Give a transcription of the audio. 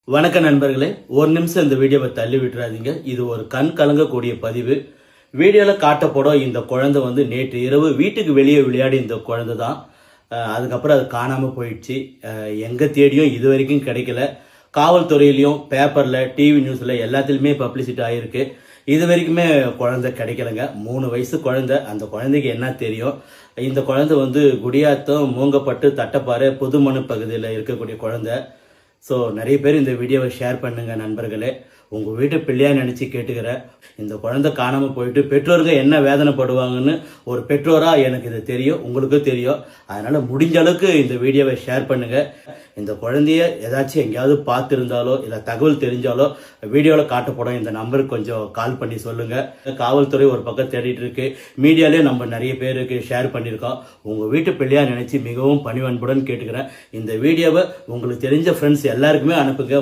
வணக்க நண்பர்களே, ஒரு நிமிஷம் இந்த வீடியோவை தள்ளி விட்டுறாதீங்க. இது ஒரு கண் கலங்கக்கூடிய பதிவு. வீடியோவில் காட்டப்படும் இந்த குழந்தை நேற்று இரவு வீட்டுக்கு வெளியே விளையாடி இந்த குழந்தை தான். அதுக்கப்புறம் அது காணாமல் போயிடுச்சு. எங்கே தேடியும் இது வரைக்கும் கிடைக்கல. காவல்துறையிலையும் பேப்பரில் டிவி நியூஸில் எல்லாத்துலேயுமே பப்ளிசிட்டி ஆகிருக்கு. இது வரைக்குமே குழந்தை கிடைக்கலங்க. 3 வயசு குழந்தை. அந்த குழந்தைக்கு என்ன தெரியும்? இந்த குழந்தை குடியாத்தம் மூங்கப்பட்டு தட்டப்பாறை புதுமணு பகுதியில் இருக்கக்கூடிய குழந்தை. ஸோ நிறைய பேர் இந்த வீடியோவை ஷேர் பண்ணுங்க நண்பர்களே. உங்கள் வீட்டு பிள்ளையா நினச்சி கேட்டுக்கிறேன். இந்த குழந்தை காணாமல் போயிட்டு பெற்றோர்கள் என்ன வேதனைப்படுவாங்கன்னு ஒரு பெற்றோராக எனக்கு இது தெரியும், உங்களுக்கும் தெரியும். அதனால் முடிஞ்ச அளவுக்கு இந்த வீடியோவை ஷேர் பண்ணுங்கள். இந்த குழந்தைய ஏதாச்சும் எங்கேயாவது பார்த்துருந்தாலோ இல்லை தகவல் தெரிஞ்சாலோ வீடியோவில் காட்டப்படும் இந்த நம்பருக்கு கொஞ்சம் கால் பண்ணி சொல்லுங்கள். காவல்துறை ஒரு பக்கம் தேடிட்டு இருக்கு, மீடியாலே நம்ம நிறைய பேருக்கு ஷேர் பண்ணியிருக்கோம். உங்கள் வீட்டு பிள்ளையா நினச்சி மிகவும் பணிவன்புடன் கேட்டுக்கிறேன். இந்த வீடியோவை உங்களுக்கு தெரிஞ்ச ஃப்ரெண்ட்ஸ் எல்லாருக்குமே அனுப்புங்க.